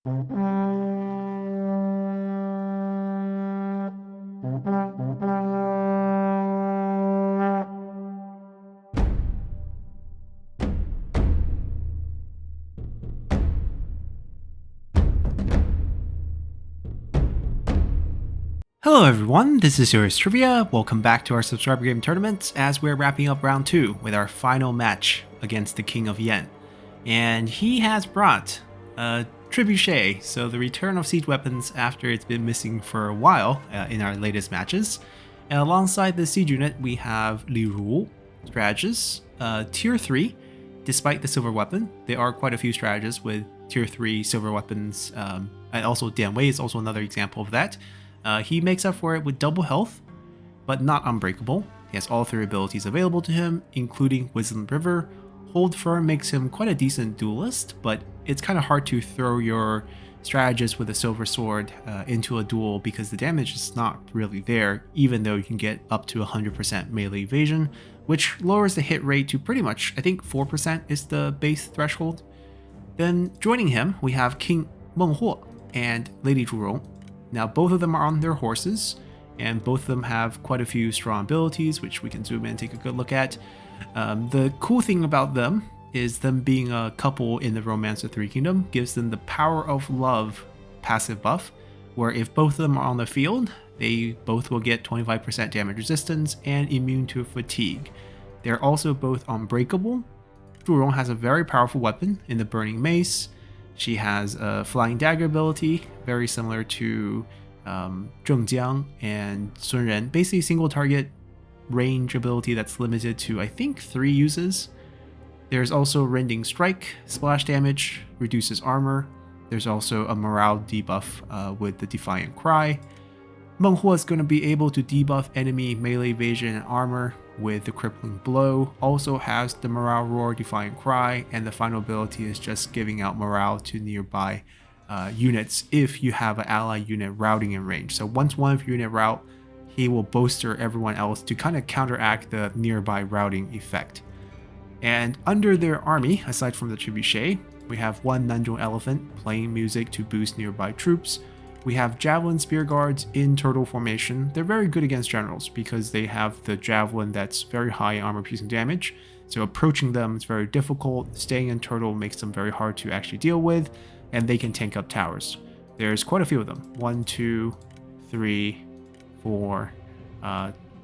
Hello everyone, this is Serious Trivia. Welcome back to our subscriber game tournaments as we're wrapping up round 2 with our final match against the King of Yen. And he has brought a Trebuchet, so the return of siege weapons after it's been missing for a while in our latest matches. And alongside the siege unit, we have Li Ru, strategist, tier 3. Despite the silver weapon, there are quite a few strategists with tier 3 silver weapons, and also Dian Wei is also another example of that. He makes up for it with double health, but not unbreakable. He has all 3 abilities available to him, including Wisdom River. Hold Firm makes him quite a decent duelist, but it's kind of hard to throw your strategist with a silver sword into a duel because the damage is not really there, even though you can get up to 100% melee evasion, which lowers the hit rate to pretty much, I think 4% is the base threshold. Then joining him, we have King Meng Huo and Lady Zhurong. Now both of them are on their horses, and both of them have quite a few strong abilities, which we can zoom in and take a good look at. The cool thing about them is them being a couple in the Romance of Three Kingdom gives them the Power of Love passive buff, where if both of them are on the field, they both will get 25% damage resistance and immune to fatigue. They're also both unbreakable. Zhurong has a very powerful weapon in the Burning Mace. She has a Flying Dagger ability, very similar to Zheng Jiang and Sun Ren. Basically, single target range ability that's limited to, I think, 3 uses. There's also Rending Strike, splash damage, reduces armor. There's also a morale debuff with the Defiant Cry. Meng Huo is going to be able to debuff enemy melee evasion and armor with the Crippling Blow, also has the Morale Roar, Defiant Cry, and the final ability is just giving out morale to nearby units if you have an ally unit routing in range. So once one of your unit route, he will bolster everyone else to kind of counteract the nearby routing effect. And under their army, aside from the Trebuchet, we have one Nanzhong Elephant playing music to boost nearby troops. We have Javelin Spear Guards in turtle formation. They're very good against generals because they have the Javelin that's very high armor piercing damage. So approaching them is very difficult. Staying in turtle makes them very hard to actually deal with, and they can tank up towers. There's quite a few of them. 1, 2, 3, 4.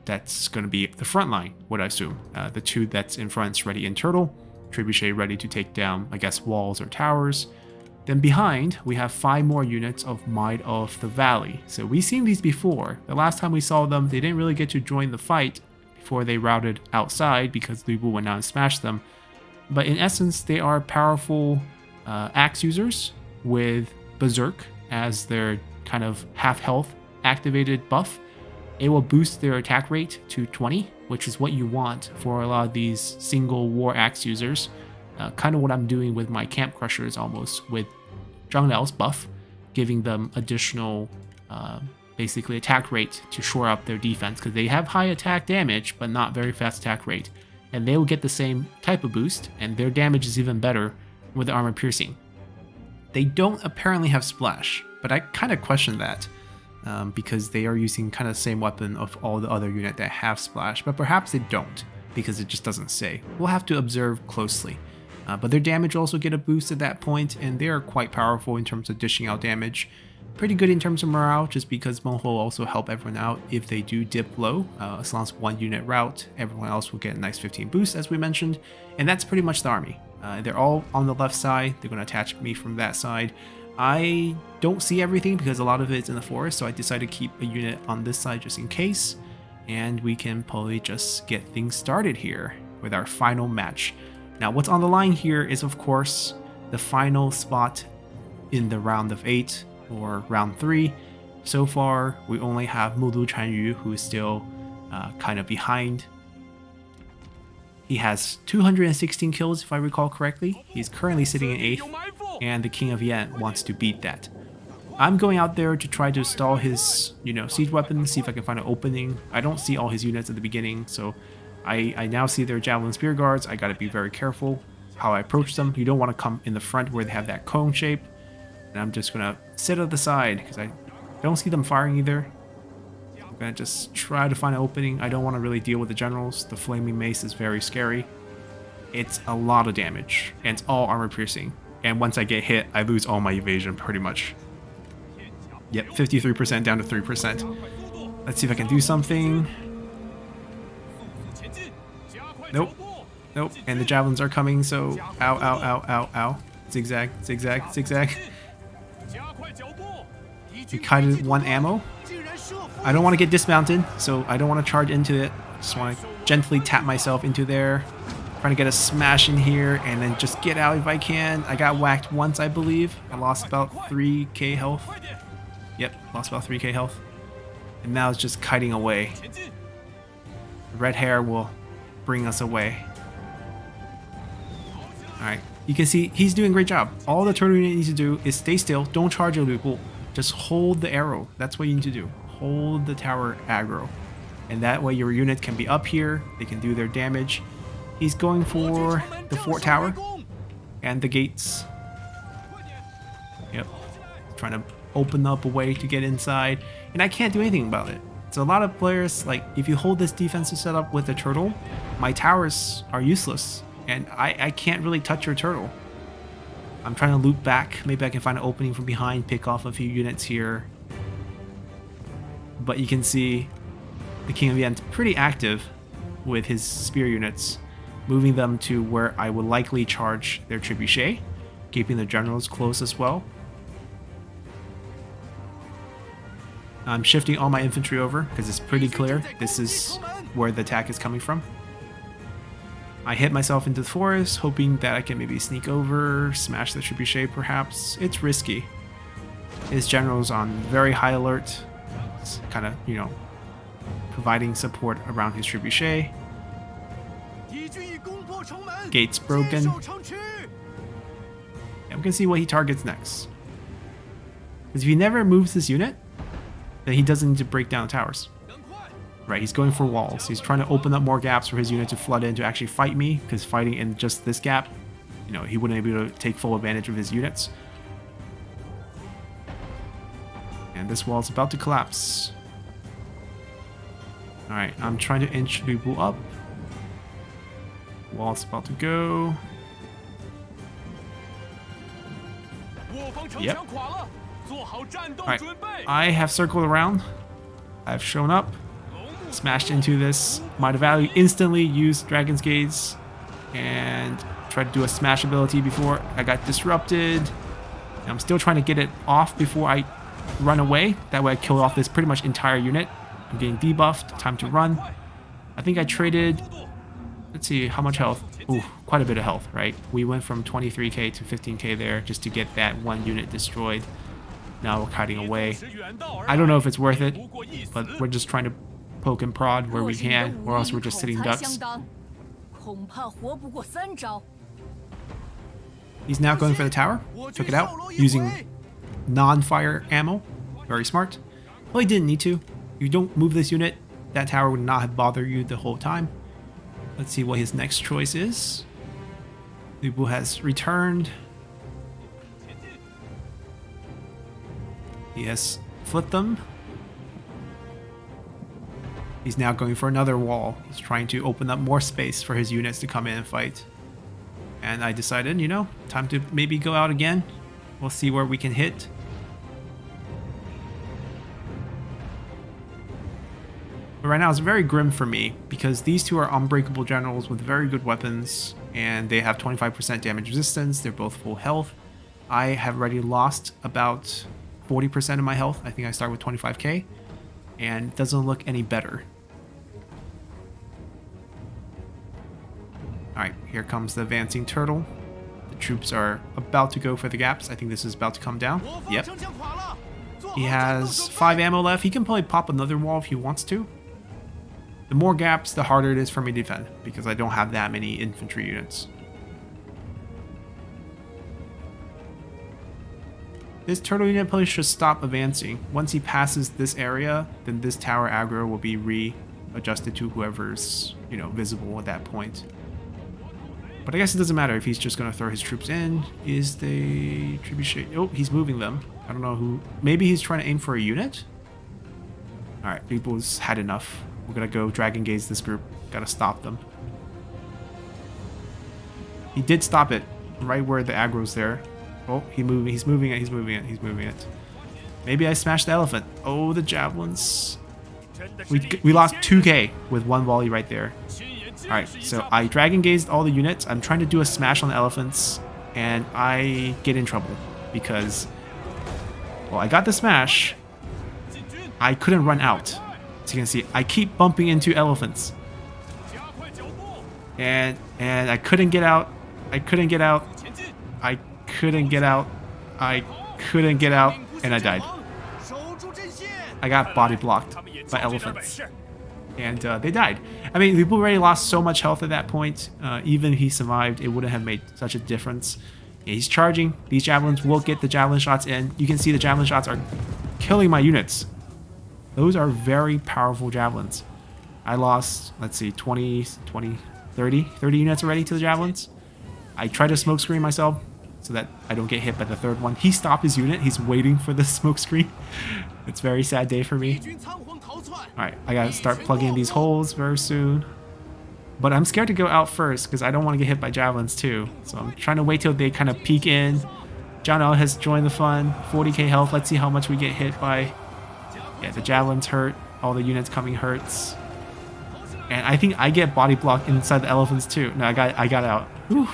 That's going to be the front line, would I assume. The 2 that's in front is ready in turtle. Trebuchet ready to take down, I guess, walls or towers. Then behind, we have 5 more units of Might of the Valley. So we've seen these before. The last time we saw them, they didn't really get to join the fight before they routed outside because Lu Bu went out and smashed them. But in essence, they are powerful axe users with Berserk as their kind of half health activated buff. It will boost their attack rate to 20, which is what you want for a lot of these single war axe users. Kind of what I'm doing with my Camp Crushers almost, with Zhang Liao's buff, giving them additional basically attack rate to shore up their defense, because they have high attack damage but not very fast attack rate, and they will get the same type of boost, and their damage is even better with the armor piercing. They don't apparently have splash, but I kind of question that because they are using kind of the same weapon of all the other units that have splash, but perhaps they don't because it just doesn't say. We'll have to observe closely. But their damage also get a boost at that point, and they are quite powerful in terms of dishing out damage. Pretty good in terms of morale, just because Meng Huo will also help everyone out if they do dip low. As long as one unit route, everyone else will get a nice 15 boost, as we mentioned. And that's pretty much the army. They're all on the left side. They're going to attach me from that side. I don't see everything because a lot of it's in the forest, so I decided to keep a unit on this side just in case. And we can probably just get things started here with our final match. Now, what's on the line here is, of course, the final spot in the round of 8 or round 3. So far, we only have Mulu Chanyu, who is still kind of behind. He has 216 kills, if I recall correctly. He's currently sitting in 8th, and the King of Yen wants to beat that. I'm going out there to try to stall his, siege weapons, see if I can find an opening. I don't see all his units at the beginning, so I now see their Javelin Spear Guards. I gotta be very careful how I approach them. You don't want to come in the front where they have that cone shape. And I'm just gonna sit at the side because I don't see them firing either. I'm gonna just try to find an opening. I don't want to really deal with the generals. The flaming mace is very scary. It's a lot of damage, and it's all armor piercing. And once I get hit, I lose all my evasion pretty much. Yep, 53% down to 3%. Let's see if I can do something. Nope. Nope. And the javelins are coming, so ow, ow, ow, ow, ow. Zigzag, zigzag, zigzag. We kited 1 ammo. I don't want to get dismounted, so I don't want to charge into it. Just want to gently tap myself into there. Trying to get a smash in here and then just get out if I can. I got whacked once, I believe. I lost about 3k health. Yep, lost about 3k health. And now it's just kiting away. The red hair will bring us away. Alright, you can see he's doing a great job. All the turtle unit needs to do is stay still. Don't charge your Lu Bu. Just hold the arrow. That's what you need to do. Hold the tower aggro. And that way your unit can be up here. They can do their damage. He's going for the fort tower and the gates. Yep. Trying to open up a way to get inside. And I can't do anything about it. So a lot of players, like, if you hold this defensive setup with the turtle, my towers are useless. And I can't really touch your turtle. I'm trying to loop back. Maybe I can find an opening from behind, pick off a few units here. But you can see the King of Yen's pretty active with his spear units, moving them to where I would likely charge their trebuchet, keeping the generals close as well. I'm shifting all my infantry over because it's pretty clear this is where the attack is coming from. I hit myself into the forest, hoping that I can maybe sneak over, smash the trebuchet perhaps. It's risky. His general's on very high alert. It's kind of, you know, providing support around his trebuchet. Gates broken. And we can see what he targets next. Because if he never moves this unit, then he doesn't need to break down towers. Right, he's going for walls. He's trying to open up more gaps for his unit to flood in to actually fight me, because fighting in just this gap, you know, he wouldn't be able to take full advantage of his units. And this wall's about to collapse. Alright, I'm trying to inch Lu Bu up. Wall's about to go. Yep. Alright, I have circled around. I've shown up. Smashed into this. Might have value instantly used Dragon's Gaze and tried to do a smash ability before I got disrupted. And I'm still trying to get it off before I run away. That way I kill off this pretty much entire unit. I'm getting debuffed. Time to run. I think I traded... Let's see, how much health? Ooh, quite a bit of health, right? We went from 23k to 15k there just to get that one unit destroyed. Now we're kiting away. I don't know if it's worth it, but we're just trying to poke and prod where we can, or else we're just sitting ducks. He's now going for the tower. Took it out using non-fire ammo. Very smart. Well, he didn't need to. If you don't move this unit, that tower would not have bothered you the whole time. Let's see what his next choice is. Lu Bu has returned. He has flipped them. He's now going for another wall. He's trying to open up more space for his units to come in and fight. And I decided, you know, time to maybe go out again. We'll see where we can hit. But right now it's very grim for me because these two are unbreakable generals with very good weapons and they have 25% damage resistance. They're both full health. I have already lost about 40% of my health. I think I start with 25k and it doesn't look any better. Alright, here comes the advancing turtle. The troops are about to go for the gaps. I think this is about to come down. Yep. He has 5 ammo left. He can probably pop another wall if he wants to. The more gaps, the harder it is for me to defend, because I don't have that many infantry units. This turtle unit probably should stop advancing. Once he passes this area, then this tower aggro will be readjusted to whoever's, you know, visible at that point. But I guess it doesn't matter if he's just going to throw his troops in. Is the trebuchet... Oh, he's moving them. I don't know who... Maybe he's trying to aim for a unit? Alright, people's had enough. We're going to go Dragon Gaze this group. Gotta stop them. He did stop it right where the aggro's there. Oh, he's moving it. Maybe I smashed the elephant. Oh, the javelins. We lost 2k with one volley right there. Alright, so I Dragon Gazed all the units. I'm trying to do a smash on the elephants, and I get in trouble because, well, I got the smash. I couldn't run out. As you can see, I keep bumping into elephants. And I couldn't get out. I couldn't get out, and I died. I got body blocked by elephants. And they died. I mean, people already lost so much health at that point. Even if he survived, it wouldn't have made such a difference. Yeah, he's charging. These javelins will get the javelin shots in. You can see the javelin shots are killing my units. Those are very powerful javelins. I lost, let's see, 30 units already to the javelins. I tried to smoke screen myself so that I don't get hit by the third one. He stopped his unit. He's waiting for the smoke screen. It's a very sad day for me. Alright, I gotta start plugging in these holes very soon. But I'm scared to go out first because I don't want to get hit by javelins too. So I'm trying to wait till they kind of peek in. Zhao Nao has joined the fun. 40k health. Let's see how much we get hit by. Yeah, the javelins hurt. All the units coming hurts. And I think I get body blocked inside the elephants too. No, I got out. Whew.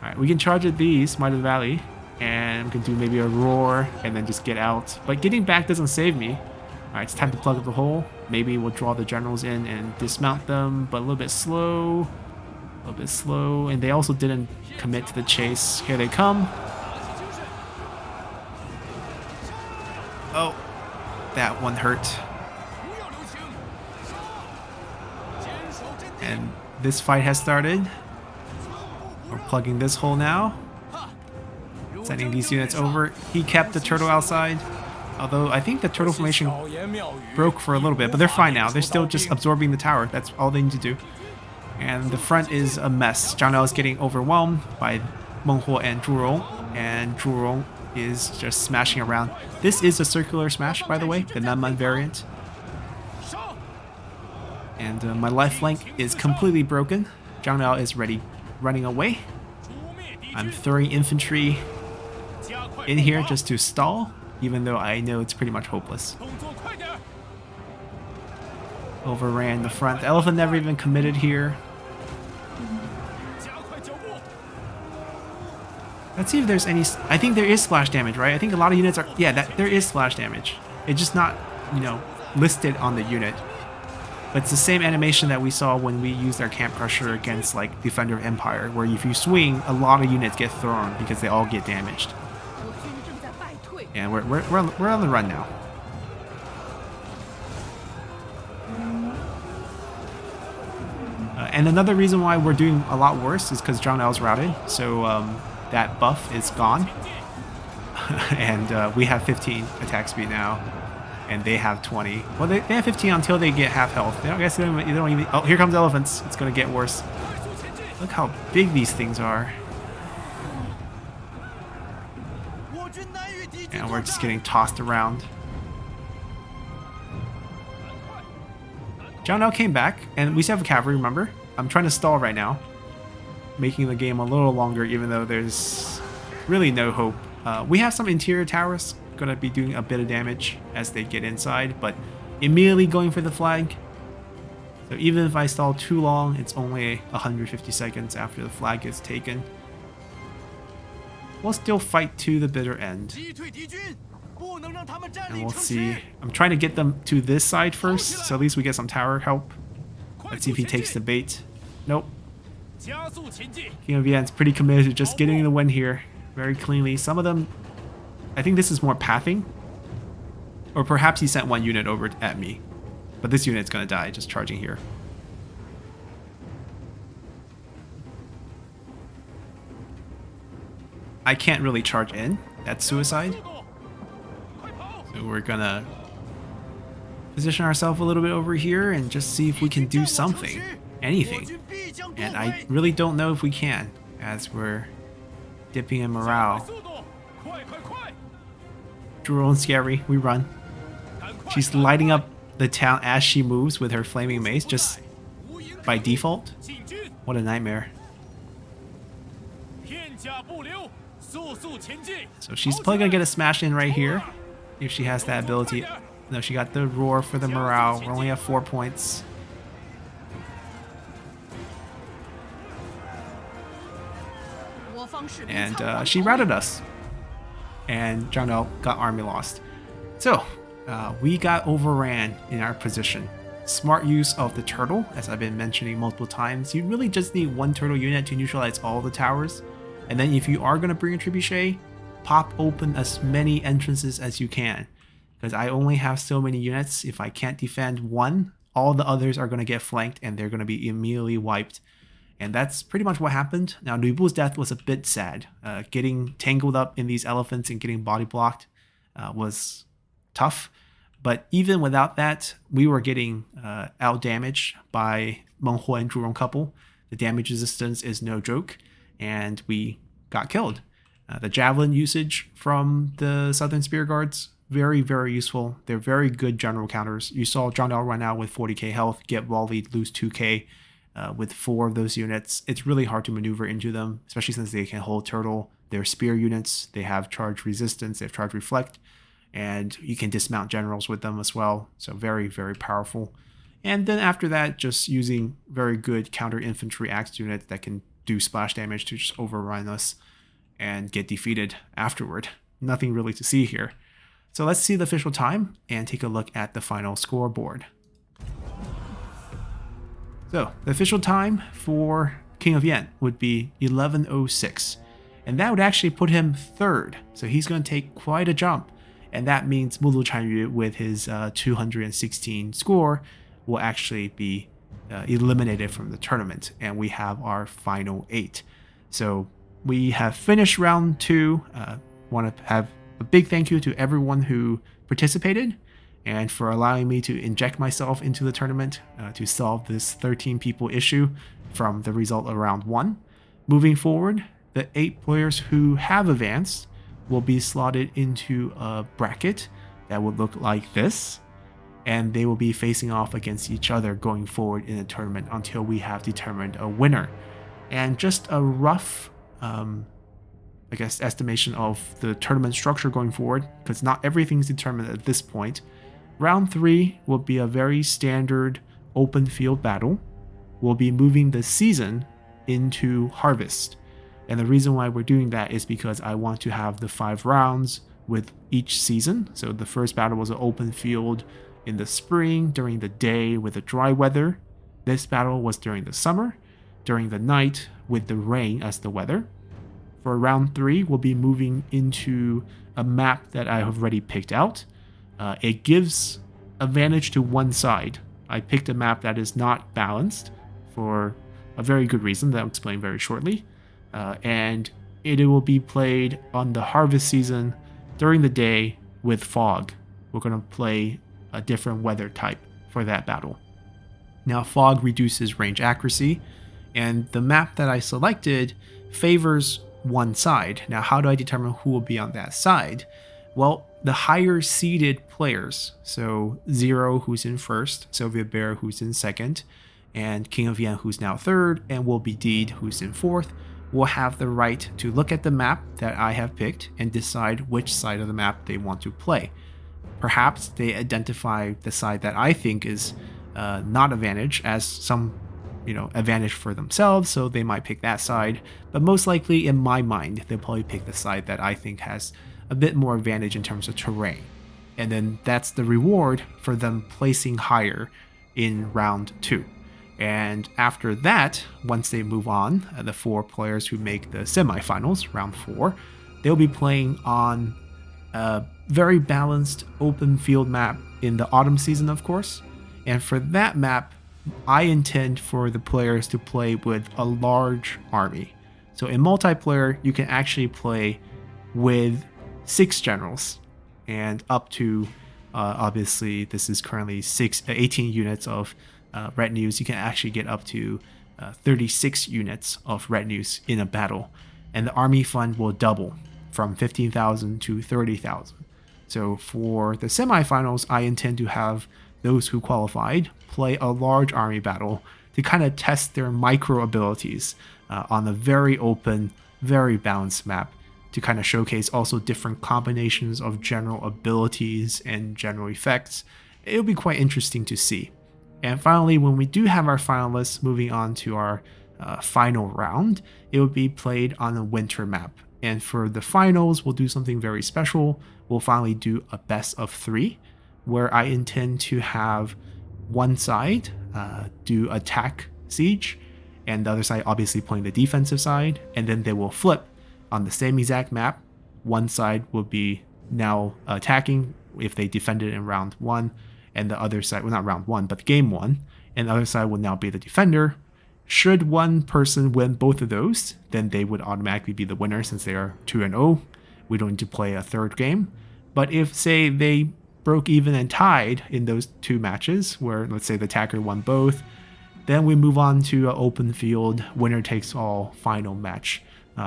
Alright, we can charge at these, Might of the Valley. And we can do maybe a roar and then just get out. But getting back doesn't save me. Alright, it's time to plug up the hole. Maybe we'll draw the generals in and dismount them, but a little bit slow. And they also didn't commit to the chase. Here they come. Oh, that one hurt. And this fight has started. We're plugging this hole now. Sending these units over. He kept the turtle outside. Although I think the turtle formation broke for a little bit, but they're fine now. They're still just absorbing the tower. That's all they need to do. And the front is a mess. Zhao Nao is getting overwhelmed by Meng Huo and Zhu Rong. And Zhu Rong is just smashing around. This is a circular smash, by the way, the Nanman variant. And my left flank is completely broken. Zhao Nao is ready, running away. I'm throwing infantry in here just to stall, even though I know it's pretty much hopeless. Overran the front. The elephant never even committed here. Let's see if there's any... I think there is splash damage, right? I think a lot of units are... Yeah, there is splash damage. It's just not, you know, listed on the unit. But it's the same animation that we saw when we used our Camp Crusher against, like, Defender of Empire, where if you swing, a lot of units get thrown because they all get damaged. And we're on the run now. And another reason why we're doing a lot worse is because Zhao Nao's routed, so that buff is gone. And we have 15 attack speed now, and they have 20. Well, they have 15 until they get half health. I guess they don't even... Oh, here comes elephants. It's going to get worse. Look how big these things are. And we're just getting tossed around. Zhao Nao came back, and we still have a cavalry, remember? I'm trying to stall right now, making the game a little longer, even though there's really no hope. We have some interior towers going to be doing a bit of damage as they get inside, but immediately going for the flag. So even if I stall too long, it's only 150 seconds after the flag is taken. We'll still fight to the bitter end. And we'll see. I'm trying to get them to this side first, so at least we get some tower help. Let's see if he takes the bait. Nope. King of Yan's pretty committed to just getting the win here very cleanly. Some of them, I think this is more pathing. Or perhaps he sent one unit over at me. But this unit's going to die just charging here. I can't really charge in. That's suicide. So we're gonna position ourselves a little bit over here and just see if we can do something. anything. And I really don't know if we can, as we're dipping in morale. Drone scary, we run. She's lighting up the town as she moves with her flaming mace, just by default. What a nightmare. So she's probably gonna get a smash in right here, if she has that ability. No, she got the roar for the morale. We only have 4 points. And she routed us. And Zhang Dao got army lost. So, we got overran in our position. Smart use of the turtle, as I've been mentioning multiple times. You really just need one turtle unit to neutralize all the towers. And then if you are going to bring a trebuchet, pop open as many entrances as you can. Because I only have so many units. If I can't defend one, all the others are going to get flanked and they're going to be immediately wiped. And that's pretty much what happened. Now, Nu Bu's death was a bit sad. Getting tangled up in these elephants and getting body blocked was tough. But even without that, we were getting out damaged by Meng Huo and Zhu Rong couple. The damage resistance is no joke, and we got killed. The javelin usage from the Southern Spear Guards, very, very useful. They're very good general counters. You saw Zhang Dao run out with 40k health, get volleyed, lose 2k. With 4 of those units, it's really hard to maneuver into them, especially since they can hold turtle. They're spear units, they have charge resistance, they have charge reflect, and you can dismount generals with them as well. So very, very powerful. And then after that, just using very good counter infantry axe units that can do splash damage to just overrun us and get defeated afterward. Nothing really to see here. So let's see the official time and take a look at the final scoreboard. So, the official time for King of Yan would be 11:06, and that would actually put him 3rd, so he's going to take quite a jump, and that means Mulu Chanyu with his 216 score will actually be eliminated from the tournament, and we have our final 8. So, we have finished round 2. Want to have a big thank you to everyone who participated, and for allowing me to inject myself into the tournament to solve this 13 people issue from the result of round 1. Moving forward, the 8 players who have advanced will be slotted into a bracket that would look like this, and they will be facing off against each other going forward in the tournament until we have determined a winner. And just a rough estimation of the tournament structure going forward, because not everything's determined at this point. Round 3 will be a very standard open field battle. We'll be moving the season into harvest. And the reason why we're doing that is because I want to have the 5 rounds with each season. So the first battle was an open field in the spring during the day with the dry weather. This battle was during the summer, during the night with the rain as the weather. For round 3, we'll be moving into a map that I have already picked out. It gives advantage to one side. I picked a map that is not balanced for a very good reason that I'll explain very shortly. And it will be played on the harvest season during the day with fog. We're going to play a different weather type for that battle. Now, fog reduces range accuracy, and the map that I selected favors one side. Now, how do I determine who will be on that side? Well, the higher seeded players, so Zero, who's in 1st, Sylvia Bear, who's in 2nd, and King of Yan, who's now 3rd, and Will Be Deed, who's in 4th, will have the right to look at the map that I have picked and decide which side of the map they want to play. Perhaps they identify the side that I think is not advantage as some advantage for themselves, so they might pick that side. But most likely, in my mind, they'll probably pick the side that I think has a bit more advantage in terms of terrain. And then that's the reward for them placing higher in round 2. And after that, once they move on, the 4 players who make the semifinals, round 4, they'll be playing on a very balanced open field map in the autumn season, of course. And for that map, I intend for the players to play with a large army. So in multiplayer, you can actually play with 6 generals and up to obviously this is currently 18 units of retinues, you can actually get up to 36 units of retinues in a battle, and the army fund will double from 15,000 to 30,000. So for the semifinals, I intend to have those who qualified play a large army battle to kind of test their micro abilities on a very open, very balanced map, to kind of showcase also different combinations of general abilities and general effects. It'll be quite interesting to see. And finally, when we do have our finalists moving on to our final round, it will be played on a winter map. And for the finals, we'll do something very special. We'll finally do a best of 3, where I intend to have one side do attack siege, and the other side obviously playing the defensive side, and then they will flip on the same exact map. One side will be now attacking if they defended in round 1, and the other side, well, not round 1, but game 1, and the other side will now be the defender. Should one person win both of those, then they would automatically be the winner since they are 2-0. We don't need to play a third game. But if, say, they broke even and tied in those 2 matches, where let's say the attacker won both, then we move on to an open field, winner takes all final match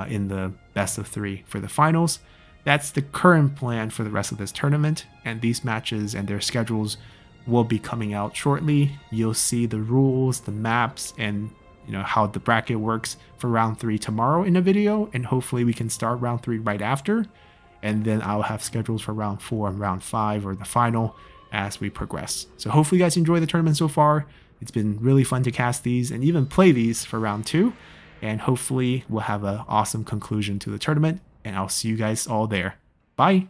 in the best of 3 for the finals. That's the current plan for the rest of this tournament, and these matches and their schedules will be coming out shortly. You'll see the rules, the maps, and how the bracket works for round 3 tomorrow in a video, and hopefully we can start round 3 right after, and then I'll have schedules for round 4 and round 5, or the final, as we progress. So hopefully you guys enjoy the tournament so far. It's been really fun to cast these and even play these for round 2, and hopefully we'll have an awesome conclusion to the tournament, and I'll see you guys all there. Bye!